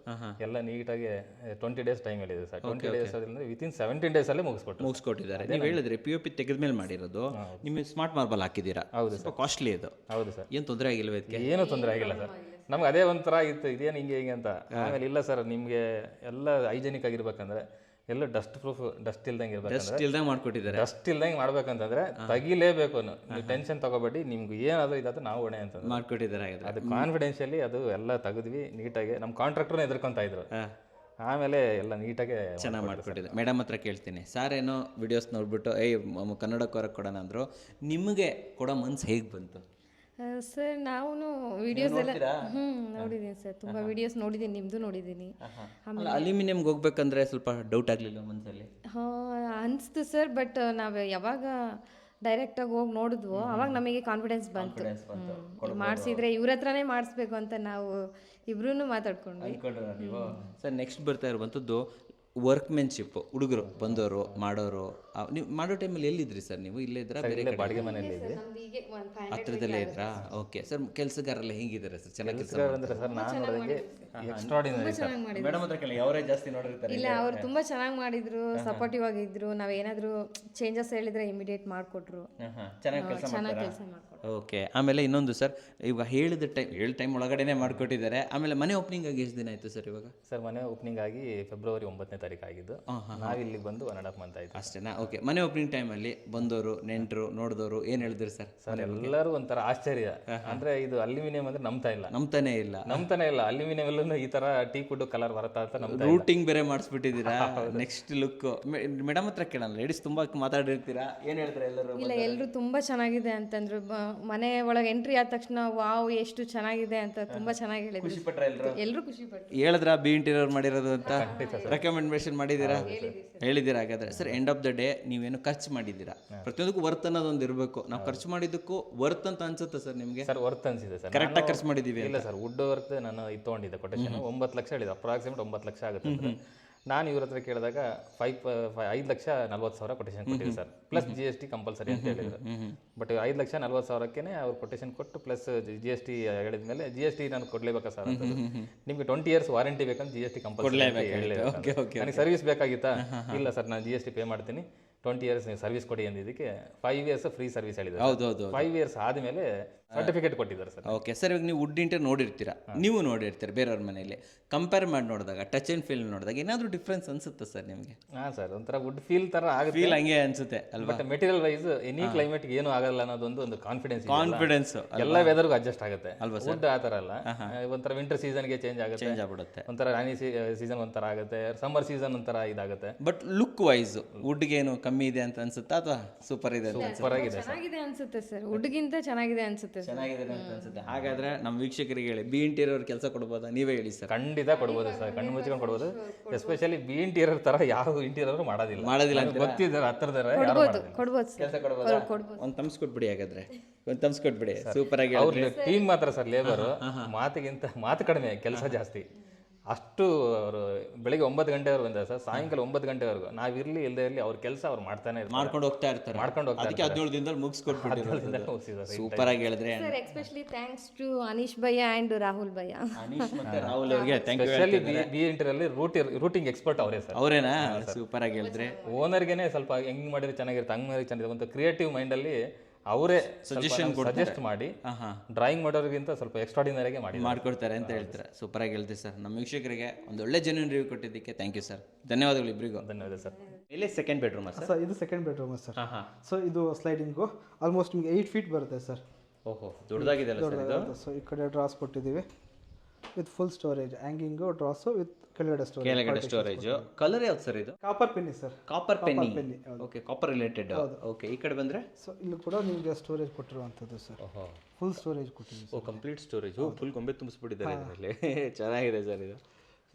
ಎಲ್ಲ ನೀಟಾಗಿ 20 ಡೇಸ್ ಟೈಮ್ ಹೇಳಿದೆ ಸರ್. 20 ಡೇಸ್ ಅಂದ್ರೆ ವಿತಿನ್ 17 ಡೇಸಲ್ಲೇ ಮುಗಿಸ್ಕೊಟ್ಟಿದ್ದಾರೆ. ನೀವು ಹೇಳಿದ್ರೆ POP ತೆಗೆದ್ಮೇಲೆ ಮಾಡಿರೋದು, ನಿಮಗೆ ಸ್ಮಾರ್ಟ್ ಮಾರ್ಬಲ್ ಹಾಕಿದ್ದೀರಾ? ಹೌದು ಸರ್, ಕಾಸ್ಟ್ಲಿ ಇದು. ಹೌದು ಸರ್. ಏನು ತೊಂದರೆ ಆಗಿಲ್ವ ಇದಕ್ಕೆ? ಏನೂ ತೊಂದರೆ ಆಗಿಲ್ಲ ಸರ್, ನಮ್ಗೆ ಅದೇ ಒಂಥರ ಇತ್ತು, ಇದೇನು ಹಿಂಗೆ ಅಂತ. ಆಮೇಲೆ ಇಲ್ಲ ಸರ್ ನಿಮಗೆ ಎಲ್ಲ ಹೈಜೆನಿಕ್ ಆಗಿರ್ಬೇಕಂದ್ರೆ ಎಲ್ಲ ಡಸ್ಟ್ ಪ್ರೂಫ್, ಡಸ್ಟ್ ಇಲ್ದಂಗೆ ಇಲ್ದಂಗೆ ಮಾಡ್ಕೊಟ್ಟಿದ್ದಾರೆ. ಡಸ್ಟ್ ಇಲ್ದಂಗೆ ಮಾಡ್ಬೇಕಂತಂದ್ರೆ ತೆಗಿಲೇಬೇಕು, ನೀವು ಟೆನ್ಷನ್ ತಗೋಬೇಡಿ, ನಿಮ್ಗೆ ಏನಾದ್ರು ಇದಾದ್ರೆ ನಾವು ಹೊಣೆ ಅಂತ ಮಾಡ್ಕೊಟ್ಟಿದ್ದಾರೆ. ಅದು ಕಾನ್ಫಿಡೆನ್ಷಿಯಲಿ ಅದು ಎಲ್ಲ ತೆಗೆದ್ವಿ ನೀಟಾಗಿ. ನಮ್ಮ ಕಾಂಟ್ರಾಕ್ಟರ್ನ ಎದುರ್ಕೊಂತ ಇದ್ರು, ಆಮೇಲೆ ಎಲ್ಲ ನೀಟಾಗಿ ಚೆನ್ನಾಗಿ ಮಾಡ್ಕೊಟ್ಟಿದ್ದೆ. ಮೇಡಮ್ ಹತ್ರ ಕೇಳ್ತೀನಿ, ಸರ್ ಏನೋ ವಿಡಿಯೋಸ್ ನೋಡ್ಬಿಟ್ಟು ಕನ್ನಡಕ್ಕೆ ಹೊರಗೆ ಕೊಡೋಣ ಅಂದರು, ನಿಮಗೆ ಕೊಡೋ ಮನ್ಸು ಹೇಗೆ ಬಂತು? ಸರ್ ನಾವು ವಿಡಿಯೋಸ್ ಎಲ್ಲ ನೋಡಿದ್ದೀನಿ ಸರ್, ತುಂಬ ವಿಡಿಯೋಸ್ ನೋಡಿದ್ದೀನಿ, ನಿಮ್ಮದು ನೋಡಿದ್ದೀನಿ. ಅಲ್ಯೂಮಿನಿಯಂಗೆ ಹೋಗ್ಬೇಕಂದ್ರೆ ಸ್ವಲ್ಪ ಡೌಟ್ ಆಗಲಿಲ್ಲ ಮನಸ್ಸಲ್ಲಿ? ಅನಿಸ್ತು ಸರ್, ಬಟ್ ನಾವು ಯಾವಾಗ ಡೈರೆಕ್ಟಾಗಿ ಹೋಗಿ ನೋಡಿದ್ವೋ ಅವಾಗ ನಮಗೆ ಕಾನ್ಫಿಡೆನ್ಸ್ ಬಂತು. ಮಾಡಿಸಿದ್ರೆ ಇವ್ರ ಹತ್ರನೇ ಮಾಡಿಸ್ಬೇಕು ಅಂತ ನಾವು ಇಬ್ರು ಮಾತಾಡ್ಕೊಂಡ್ವಿ. ಸರ್ ನೆಕ್ಸ್ಟ್ ಬರ್ತಾ ಇರುವಂಥದ್ದು ವರ್ಕ್ಮೆನ್ಶಿಪ್. ಹುಡುಗರು ಬಂದವರು ಮಾಡೋರು, ನೀವು ಮಾಡೋ ಟೈಮಲ್ಲಿ ಎಲ್ಲಿದ್ರಿ ಸರ್? ನೀವು ಇಲ್ಲೇ ಇದ್ರಾ, ಬೇರೆ ಬಾಡಿಗೆ ಮನೆಯಲ್ಲಿ ಇದ್ವಿ, ಹತ್ರದಲ್ಲೇ ಇದ್ರಾ? Okay sir. ಕೆಲಸಗಾರಲ್ಲ ಹೆಂಗಿದ್ದಾರೆ ಸರ್? ಚೆನ್ನಾಗಿ ಕೆಲಸ ಅಂದ್ರೆ ಸರ್ ನಾನು ನೋಡಿದಂಗೆ ಎಕ್ಸ್ಟ್ರಾರ್ಡಿನರಿ ಸರ್. ಮೇಡಮ್ ಹತ್ರ ಕೇಳಿ, ಅವರೇ ಜಾಸ್ತಿ ನೋಡಿರ್ತಾರೆ. ಇಲ್ಲ, ಅವ್ರು ತುಂಬ ಚೆನ್ನಾಗಿ ಮಾಡಿದ್ರು, ಸಪೋರ್ಟಿವ್ ಆಗಿದ್ರು. ನಾವೇನಾದರೂ ಚೇಂಜಸ್ ಹೇಳಿದ್ರೆ ಇಮಿಡಿಯೇಟ್ ಮಾಡಿಕೊಟ್ರು, ಚೆನ್ನಾಗಿ ಕೆಲಸ ಮಾಡ್ಕೊಟ್ರು. ಓಕೆ. ಆಮೇಲೆ ಇನ್ನೊಂದು ಸರ್, ಇವಾಗ ಹೇಳಿದ ಟೈಮ್ ಒಳಗಡೆನೆ ಮಾಡಿಕೊಟ್ಟಿದ್ದಾರೆ. ಆಮೇಲೆ ಮನೆ ಓಪನಿಂಗ್ ಆಗಿ ಎಷ್ಟು ದಿನ ಆಯಿತು ಸರ್ ಇವಾಗ? ಸರ್ ಮನೆ ಓಪನಿಂಗ್ ಆಗಿ ಫೆಬ್ರವರಿ 9ನೇ ತಾರೀಕು ಆಗಿದ್ದು. ನಾವಿಲ್ಲಿಗೆ ಬಂದು 1.5 ಮಂತ್ ಆಯ್ತು ಅಷ್ಟೇನಾ? ಓಕೆ. ಮನೆ ಓಪನಿಂಗ್ ಟೈಮಲ್ಲಿ ಬಂದವರು, ನೆಂಟರು, ನೋಡಿದವರು ಏನು ಹೇಳಿದ್ರು ಸರ್? ಸರ್ ಎಲ್ಲರೂ ಒಂಥರ ಆಶ್ಚರ್ಯ, ಅಂದ್ರೆ ಇದು ಅಲ್ಯೂಮಿನಿಯಂ ಅಂದ್ರೆ ನಂಬ್ತಾನೇ ಇಲ್ಲ. ಅಲ್ಯೂಮಿನಿಯಂ ಎಲ್ಲೂ ಈ ತರ ಟೀ ಕುಡ್ ಕಲರ್ ಬರುತ್ತಾ ಅಂತ ನಮ್ದು ರೂಟಿಂಗ್ ಬೇರೆ ಮಾಡಿಸ್ಬಿಟ್ಟಿದ್ದೀರಾ. ನೆಕ್ಸ್ಟ್ ಲುಕ್ ಮೇಡಮ್ ಹತ್ರ ಕೇಳೋಣ, ಲೇಡೀಸ್ ತುಂಬಾ ಮಾತಾಡಿರ್ತೀರಾ, ಏನು ಹೇಳ್ತಾರೆ ಎಲ್ಲರೂ? ಇಲ್ಲ, ಎಲ್ಲರೂ ತುಂಬ ಚೆನ್ನಾಗಿದೆ ಅಂತಂದ್ರು. ಮನೆ ಒಳಗೆ ಎಂಟ್ರಿ ಆದ ತಕ್ಷಣ ವಾವ್ ಎಷ್ಟು ಚೆನ್ನಾಗಿದೆ ಅಂತ ತುಂಬಾ ಚೆನ್ನಾಗಿ ಹೇಳಿದ್ರು. ಎಲ್ಲರೂ ಖುಷಿ ಪಟ್ಟರು. ಹೇಳಿದ್ರ ಬಿ ಇಂಟೀರಿಯರ್ ಮಾಡಿರೋದು ಅಂತ ರೆಕಮೆಂಡೇಶನ್ ಮಾಡಿದ್ದೀರಾ? ಹೇಳಿದ್ದೀರಾ? ಹಾಗಾದ್ರೆ sir end of the day ನೀವೇನು ಖರ್ಚು ಮಾಡಿದ್ದೀರಾ, ಪ್ರತಿಯೊಂದಕ್ಕೂ ವರ್ತ್ ಅನ್ನೋದೊಂದು ಇರಬೇಕು. ನಾವು ಖರ್ಚು ಮಾಡಿದ್ದಕ್ಕೂ ವರ್ತ್ ಅಂತ ಅನ್ಸುತ್ತೆ ಸರ್ ನಿಮಗೆ? ಸರ್ ವರ್ತ್ ಅನ್ಸಿದೆ ಸರ್, ಕರೆಕ್ಟಾಗಿ ಖರ್ಚು ಮಾಡಿದ್ದೀವಿ. ಇಲ್ಲ ಸರ್, ವುಡ್ ವರ್ಕ್ ನಾನು ಇದು ತೊಗೊಂಡಿದ್ದೆ ಕೊಟೇಶನ್ 9 ಲಕ್ಷ ಹೇಳಿದೆ, ಅಪ್ರಾಕ್ಸಿಮೇಟ್ 9 ಲಕ್ಷ ಆಗುತ್ತೆ. ನಾನು ಇವ್ರ ಹತ್ರ ಕೇಳಿದಾಗ 5,40,000 ಕೊಟೇಶನ್ ಕೊಟ್ಟಿದ್ದೆ ಸರ್, ಪ್ಲಸ್ GST ಕಂಪಲ್ಸರಿ ಅಂತ ಹೇಳಿದ್ರು. ಬಟ್ 5,40,000ಕ್ಕೆ ಅವ್ರು ಕೊಟೇಶನ್ ಕೊಟ್ಟು ಪ್ಲಸ್ GST ಹೇಳಿದ್ಮೇಲೆ GST ನಾನು ಕೊಡ್ಲೇಬೇಕಾ ಸರ್ ಅಂತ. ನಿಮ್ಗೆ 20 years ವಾರಂಟಿ ಬೇಕಂತ GST ಕಂಪಲ್ಸರಿ ನನಗೆ ಸರ್ವಿಸ್ ಬೇಕಾಗಿತ್ತಾ? ಇಲ್ಲ ಸರ್ ನಾನು GST ಪೇ ಮಾಡ್ತೀನಿ, 20 years ನೀವು ಸರ್ವಿಸ್ ಕೊಡಿ ಅಂದಿದ್ದಕ್ಕೆ 5 years ಫ್ರೀ ಸರ್ವಿಸ್ ಹೇಳಿದ್ದಾರೆ. ಹೌದು. 5 years ಆದಮೇಲೆ ಸರ್ಟಿಫಿಕೇಟ್ ಕೊಟ್ಟಿದ್ದಾರೆ ಸರ್. ಓಕೆ ಸರ್, ಇವಾಗ ನೀವು ವುಡ್ ಇಂಟೀರಿಯರ್ ನೋಡಿರ್ತೀರಾ, ನೀವು ನೋಡಿರ್ತೀರ ಬೇರೆಯವ್ರ ಮನೆಯಲ್ಲಿ, ಕಂಪೇರ್ ಮಾಡಿ ನೋಡಿದಾಗ, ಟಚ್ ಆ್ಯಂಡ್ ಫೀಲ್ ನೋಡಿದಾಗ ಏನಾದರೂ ಡಿಫ್ರೆನ್ಸ್ ಅನ್ಸುತ್ತೆ ಸರ್ ನಿಮಗೆ? ಹಾಂ ಸರ್, ಒಂಥರ ವುಡ್ ಫೀಲ್ ಥರ ಆಗುತ್ತೆ, ಫೀಲ್ ಹಂಗೆ ಅನ್ಸುತ್ತೆ ಅಲ್ವಾ? ಬಟ್ ಮೆಟೀರಿಯಲ್ ವೈಸ್ ಎನಿ ಕ್ಲೈಮೇಟ್ಗೆ ಏನು ಆಗಲ್ಲ ಅನ್ನೋದೊಂದು ಕಾನ್ಫಿಡೆನ್ಸ್ ಎಲ್ಲ ವೆದರ್ಗೂ ಅಡ್ಜಸ್ಟ್ ಆಗುತ್ತೆ ಅಲ್ವಾ? ವುಡ್ ಆ ಥರ ಅಲ್ಲ, ಒಂಥರ ವಿಂಟರ್ ಸೀಸನ್ಗೆ ಚೇಂಜ್ ಆಗ್ಬಿಡುತ್ತೆ, ಒಂಥರ ರಾನಿ ಸೀಸನ್ ಒಂಥರ ಆಗುತ್ತೆ, ಸಮ್ಮರ್ ಸೀಸನ್ ಒಂಥರ ಇದಾಗುತ್ತೆ. ಬಟ್ ಲುಕ್ ವೈಸ್ ವುಡ್ಗೆ ಏನು ಕಮ್ಮಿ ಇದೆ ಅಂತ ಅನ್ಸುತ್ತಾ ಅಥವಾ ಸೂಪರ್ ಇದೆ? ಸೂಪರ್ ಆಗಿದೆ, ಚೆನ್ನಾಗಿದೆ ಅನ್ಸುತ್ತೆ ಸರ್, ವುಡ್ಗಿಂತ ಚೆನ್ನಾಗಿದೆ ಅನ್ಸುತ್ತೆ. ಚೆನ್ನಾಗಿದೆ ಅಂತ ಅನ್ಸುತ್ತೆ. ಹಾಗಾದ್ರೆ ನಮ್ಮ ವೀಕ್ಷಕರಿಗೆ ಹೇಳಿ, ಬಿ ಇಂಟೀರಿಯರ್ ಕೆಲಸ ಕೊಡ್ಬೋದಾ? ನೀವೇ ಹೇಳಿ ಸರ್. ಖಂಡಿತ ಕೊಡ್ಬೋದು ಸರ್, ಕಣ್ಣು ಮುಚ್ಕೊಂಡು ಕೊಡ್ಬೋದು. ಎಸ್ಪೆಷಲಿ ಬಿ ಇಂಟೀರಿಯರ್ ತರ ಯಾವ ಇಂಟೀರಿಯರ್ ಮಾಡೋದಿಲ್ಲ ಅಂತ ಗೊತ್ತಿದ್ದಾರೆ, ಹತ್ತಿರದಾರೆ ಕೊಡ್ಬೋದು ಕೆಲಸ ಕೊಡ್ಬೋದು. ಒಂದು ತಮ್ಸ್ ಕೊಟ್ಬಿಡಿ, ಹಾಗಾದ್ರೆ ಒಂದು ತಮ್ಸ್ ಕೊಟ್ಬಿಡಿ. ಸೂಪರ್ ಆಗಿ ಅವ್ರ ಟೀಮ್ ಮಾತ್ರ ಸರ್, ಲೇಬರ್ ಮಾತು ಕಡಿಮೆ, ಕೆಲಸ ಜಾಸ್ತಿ. ಅಷ್ಟು ಅವರು ಬೆಳಿಗ್ಗೆ 9 ಗಂಟೆವರೆಗೂ ಬಂದ ಸರ್, ಸಾಯಂಕಾಲ 9 ಗಂಟೆವರೆಗೂ ನಾವಿರ್ಲಿ ಇಲ್ಲದೆ ಇರಲಿ ಅವ್ರ ಕೆಲಸ ಅವ್ರು ಮಾಡ್ಕೊಂಡು ಹೋಗ್ತಾ ಇರ್ತಾರೆ. ಅದಕ್ಕೆ 17 ದಿನದಲ್ಲಿ ಮುಗಿಸ್ಕೊಟ್ಬಿಟ್ಟಿದ್ದಾರೆ. ಸೂಪರ್ ಆಗಿ ಹೇಳಿದ್ರೆ sir. Especially thanks to Aneesh bhaiya and Rahul bhaiya. Aneesh ಮತ್ತೆ ರಾಹುಲ್ ಅವರಿಗೆ thank you. Specially B interior routing expert ಅವರೇ ಸರ್. ಅವರೇನಾ? ಸೂಪರ್ ಆಗಿ ಹೇಳಿದ್ರೆ. ಓನರ್ಗೆನೆ ಸ್ವಲ್ಪ ಹೆಂಗ್ ಮಾಡಿದ್ರೆ ಚೆನ್ನಾಗಿರುತ್ತೆ, ಹಂಗ್ ಮಾಡಿದ್ರೆ ಚೆನ್ನಾಗಿರುತ್ತೆ, ಒಂದು ಕ್ರಿಯೇಟಿವ್ ಮೈಂಡ್ ಅಲ್ಲಿ ಅವರೇ ಸಜೆಸ್ಟ್ ಮಾಡಿ ಡ್ರಾಯಿಂಗ್ ಮಾಡೋರಿಗಿಂತ ಸ್ವಲ್ಪ ಎಕ್ಸ್ಟ್ರಾರ್ಡಿನರಿಗೆ ಮಾಡ್ಕೊಡ್ತಾರೆ ಅಂತ ಹೇಳ್ತಾರೆ. ಸೂಪರ್ ಆಗಿ ಹೇಳ್ತೀವಿ ಸರ್. ನಮ್ಮ ವೀಕ್ಷಕರಿಗೆ ಒಂದು ಒಳ್ಳೆ ಜೆನ್ಯೂನ್ ರಿವ್ಯೂ ಕೊಟ್ಟಿದ್ದಕ್ಕೆ ಥ್ಯಾಂಕ್ ಯು ಸರ್. ಧನ್ಯವಾದಗಳು ಇಬ್ಬರಿಗೂ. ಧನ್ಯವಾದ ಸರ್. ಇಲ್ಲಿ ಸೆಕೆಂಡ್ ಬೆಡ್ರೂಮ್ ಸರ್? ಇದು ಸೆಕೆಂಡ್ ಬೆಡ್ರೂಮ್ ಸರ್. ಸೊ ಇದು ಸ್ಲೈಡಿಂಗು ಆಲ್ಮೋಸ್ಟ್ ನಿಮಗೆ 8 feet ಬರುತ್ತೆ ಸರ್. ಓಹೋ, ದೊಡ್ಡದಾಗಿದೆ. ಸೊ ಈ ಕಡೆ ಡ್ರಾಸ್ ಕೊಟ್ಟಿದ್ದೀವಿ. With full storage, hanging, drawers with ಕೆಳಗಡೆ ಸ್ಟೋರೇಜ್. ಕೆಳಗಡೆ ಸ್ಟೋರೇಜ್. ಕಲರ್ ಯಾವ್ದು ಸರ್ ಇದು? Copper penny sir. Copper penny. Okay, copper related. Okay, ಈ ಕಡೆ ಬಂದ್ರೆ ಸೊ ಇಲ್ಲಿ ಕೂಡ ನಿಮಗೆ ಸ್ಟೋರೇಜ್ ಕೊಟ್ಟಿರುವಂಥದ್ದು ಸರ್. ಫುಲ್ ಸ್ಟೋರೇಜ್ ಕೊಟ್ಟಿದ್ದೀವಿ. ಓ, ಕಂಪ್ಲೀಟ್ ಸ್ಟೋರೇಜ್. ಫುಲ್ ಗೊಂಬೆ ತುಂಬಿಸ್ಬಿಟ್ಟಿದ್ದಾರೆ ಇದರಲ್ಲಿ. ಚೆನ್ನಾಗಿದೆ ಸರ್ ಇದು.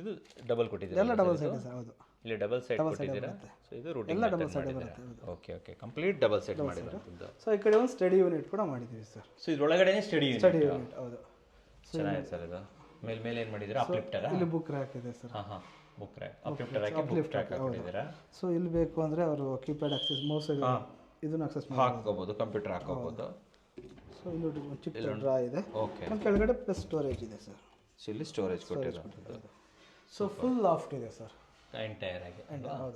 ಇದು ಡಬಲ್ ಕೊಟ್ಟಿದ್ದೀರಾ? ಎಲ್ಲ ಡಬಲ್ ಸೈಡ್ ಸರ್. ಹೌದು, ಇಲ್ಲಿ ಡಬಲ್ ಸೈಡ್ ಕೊಟ್ಟಿದ್ದೀರಾ. ಸೊ ಇದು ರೂಟಿಂಗ್ ಎಲ್ಲ ಡಬಲ್ ಸೈಡ್ ಬರುತ್ತೆ. Okay okay, complete double side ಮಾಡಿರೋದು. ಸೊ ಈ ಕಡೆ ಒಂದು ಸ್ಟಡಿ ಯೂನಿಟ್ ಕೂಡ ಮಾಡಿದ್ದೀವಿ ಸರ್. ಸೊ ಇದ್ರೊಳಗಡೆನೇ ಸ್ಟಡಿ ಯೂನಿಟ್. ಹೌದು, ಚೆನ್ನಾಗಿದೆ ಸರ್ ಇದು. ಮೇಲೆ ಏನು ಮಾಡಿದ್ದೀರಾ? ಅಪ್ಲಿಫ್ಟರ್. ಇಲ್ಲಿ ಬುಕ್ ರ್ಯಾಕ್ ಇದೆ ಸರ್. ಹಾಂ, ಬುಕ್ ರ್ಯಾಕ್. ಅಪ್ಲಿಫ್ಟರ್ ಹಾಕಿ ಬುಕ್ ರ್ಯಾಕ್ ಹಾಕಿದ್ದೀರಾ. ಸೊ ಇಲ್ಲಿ ಬೇಕು ಅಂದರೆ ಅವರು ಕೀಪ್ಯಾಡ್ ಆಕ್ಸೆಸ್, ಮೌಸ್ ಇದನ್ನು ಆಕ್ಸೆಸ್ ಹಾಕೋಬಹುದು, ಕಂಪ್ಯೂಟರ್ ಹಾಕೋಬಹುದು. ಸೊ ಇಲ್ಲಿ ಒಂದು ಚಿಕ್ಕ ಡ್ರಾ ಇದೆ. ಓಕೆ, ಕೆಳಗಡೆ ಪ್ಲಸ್ ಸ್ಟೋರೇಜ್ ಇದೆ ಸರ್. ಸೊ ಇಲ್ಲಿ ಸ್ಟೋರೇಜ್ ಕೊಟ್ಟಿರೋದು. ಸೊ ಫುಲ್ ಲಾಫ್ಟ್ ಇದೆ ಸರ್ ಎಂಟೈರ್ ಆಗಿ.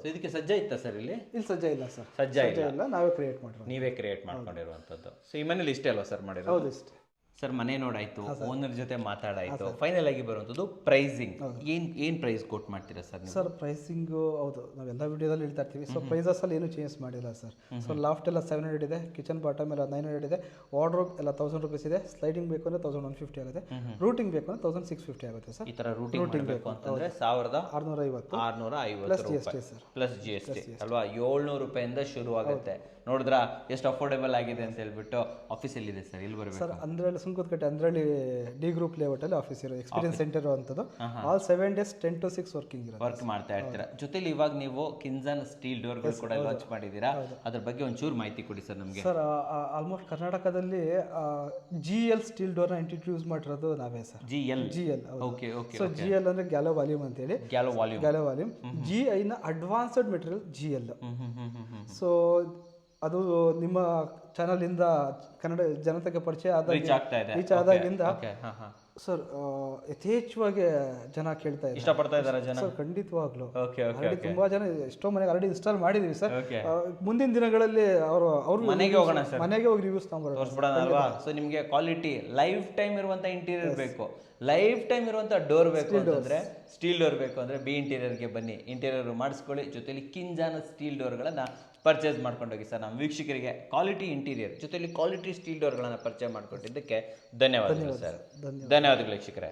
ಸೊ ಇದಕ್ಕೆ ಸಜ್ಜ ಇತ್ತಾ ಸರ್? ಇಲ್ಲಿ ಸಜ್ಜ ಇಲ್ಲ ಸರ್. ಸಜ್ಜ ಇಲ್ಲ, ನಾವೇ ಕ್ರಿಯೇಟ್ ಮಾಡಿರೋದು. ನೀವೇ ಕ್ರಿಯೇಟ್ ಮಾಡ್ಕೊಂಡಿರುವಂಥದ್ದು. ಸೊ ಈ ಮನೇಲಿ ಇಷ್ಟೇ ಅಲ್ವಾ ಸರ್ ಮಾಡಿರೋದು? ಹೌದು, ಇಷ್ಟೇ ಸರ್. ಮನೆ ನೋಡಾಯ್ತು, ಓನರ್ ಜೊತೆ ಮಾತಾಡಾಯ್ತು, ಫೈನಲ್ ಆಗಿ ಬರುವಂಥದ್ದು ಪ್ರೈಸಿಂಗ್. ಏನು ಪ್ರೈಸ್ ಕೋಟ್ ಮಾಡ್ತೀರಾ ಸರ್ ನೀವು? ಸರ್ ಪ್ರೈಸಿಂಗು ಹೌದು, ನಾವೆಲ್ಲ ವಿಡಿಯೋದಲ್ಲಿ ಹೇಳ್ತಾ ಇರ್ತೀವಿ. ಸೊ ಪ್ರೈಸಸಲ್ಲಿ ಏನು ಚೇಂಜ್ ಮಾಡಿಲ್ಲ ಸರ್. ಸೊ ಲಾಫ್ಟ್ ಎಲ್ಲ 700 ಇದೆ, ಕಿಚನ್ ಬಾಟಮ್ ಎಲ್ಲ 900 ಇದೆ, ವಾರ್ಡ್ರೋಬ್ ಎಲ್ಲ 1000 rupees ಇದೆ, ಸ್ಲೈಡಿಂಗ್ ಬೇಕು ಅಂದರೆ 1150 ಆಗುತ್ತೆ, ರೂಟಿಂಗ್ ಬೇಕು ಅಂದರೆ 1650 ಆಗುತ್ತೆ ಸರ್. ಈ ಥರ ರೂಟಿಂಗ್ ಬೇಕು ಅಂತಂದರೆ 1650 plus G S T sir. Plus G S T ಅಲ್ವಾ? 700 ರೂಪಾಯಿಂದ ಶುರು ಆಗುತ್ತೆ. ನೋಡಿದ್ರಾ ಎಷ್ಟು ಅಫೋರ್ಡೆಬಲ್ ಆಗಿದೆ ಅಂತ ಹೇಳ್ಬಿಟ್ಟು. ಆಫೀಸ್ ಎಲ್ಲಿದೆ ಸರ್? ಇಲ್ಲಿ ಬರಬೇಕು ಸರ್. ಅಂದ್ರಲ್ಲಿ ಸುಂಕದಕಟ್ಟೆ, ಅಂದ್ರಲ್ಲಿ ಡಿ ಗ್ರೂಪ್ ಲೇಔಟಲ್ಲಿ ಆಫೀಸ್ ಇರೋ ಎಕ್ಸ್ಪೀರಿಯನ್ಸ್ ಸೆಂಟರ್ ಅಂತದ್ದು. ಆಲ್ 7 days 10 to 6 ವರ್ಕಿಂಗ್ ಇರುತ್ತೆ. ವರ್ಕ್ ಮಾಡ್ತಾ ಇರ್ತೀರಾ. ಜೊತೆಲಿ ಇವಾಗ ನೀವು ಕಿನ್ಸನ್ ಸ್ಟೀಲ್ ಡೋರ್ಗಳು ಕೂಡ ಲಾಂಚ್ ಮಾಡಿದ್ದೀರಾ. ಅದ್ರ ಬಗ್ಗೆ ಒಂಚೂರು ಮಾಹಿತಿ ಕೊಡಿ ಸರ್ ನಮಗೆ. ಸರ್ ಆಲ್ಮೋಸ್ಟ್ ಕರ್ನಾಟಕದಲ್ಲಿ GL ಸ್ಟೀಲ್ ಡೋರ್ನ ಇಂಟ್ರೊಡ್ಯೂಸ್ ಮಾಡಿರೋದು ನಾವೇ sir. GL. Okay okay. So GL ಅಂದರೆ ಗ್ಯಾಲೋ ವಾಲ್ಯೂಮ್ ಅಂತೇಳಿ. ಗ್ಯಾಲೋ ವಾಲ್ಯೂಮ್. GI ನ ಅಡ್ವಾನ್ಸ್ಡ್ ಮೆಟೀರಿಯಲ್ GL. ಸೊ ಅದು ನಿಮ್ಮ ಚಾನಲಿಂದ ಕನ್ನಡ ಜನತೆಗೆ ಪರಿಚಯ ರೀಚ್ ಆದಾಗಿಂದ ಸರ್ ಯಥೇಚ್ಛವಾಗಿ ಅವರು ಕೇಳ್ತಾ ಇದ್ದಾರೆ, ಇಷ್ಟಪಡ್ತಾ ಇದ್ದಾರೆ ಜನ ಸರ್. ಖಂಡಿತವಾಗ್ಲೂ ತುಂಬಾ ಜನ ಎಷ್ಟೋ ಮನೆಗೆ ಆಲ್ರೆಡಿ ಇನ್ಸ್ಟಾಲ್ ಮಾಡಿದೀವಿ ಸರ್. ಮುಂದಿನ ದಿನಗಳಲ್ಲಿ ಅವ್ರ ಮನೆಗೆ ಹೋಗೋಣ ಸರ್, ಮನೆಗೆ ಹೋಗಿ ರಿವ್ಯೂಸ್ ತೋರಿಸ್ಬಿಡೋಣ ಅಲ್ವಾ? ಸೊ ನಿಮಗೆ ಕ್ವಾಲಿಟಿ ಲೈಫ್ ಟೈಮ್ ಇರುವಂತ ಇಂಟೀರಿಯರ್ ಬೇಕು, ಲೈಫ್ ಟೈಮ್ ಇರುವಂತ ಡೋರ್ ಬೇಕು ಅಂತಂದ್ರೆ, ಸ್ಟೀಲ್ ಡೋರ್ ಬೇಕು ಅಂದ್ರೆ ಬಿ ಇಂಟೀರಿಯರ್ಗೆ ಬನ್ನಿ, ಇಂಟೀರಿಯರ್ ಮಾಡಿಸ್ಕೊಳ್ಳಿ. ಜೊತೆಲಿ ಕಿಂಜಾನ ಸ್ಟೀಲ್ ಡೋರ್ಗಳನ್ನ ಪರ್ಚೇಸ್ ಮಾಡ್ಕೊಂಡೋಗಿ ಸರ್. ನಮ್ಮ ವೀಕ್ಷಕರಿಗೆ ಕ್ವಾಲಿಟಿ ಇಂಟೀರಿಯರ್ ಜೊತೆಲಿ ಕ್ವಾಲಿಟಿ ಸ್ಟೀಲ್ ಡೋರ್ಗಳನ್ನು ಪರ್ಚೇಸ್ ಮಾಡ್ಕೊಟ್ಟಿದ್ದಕ್ಕೆ ಧನ್ಯವಾದಗಳು ಸರ್. ಧನ್ಯವಾದಗಳು ವೀಕ್ಷಕರೇ.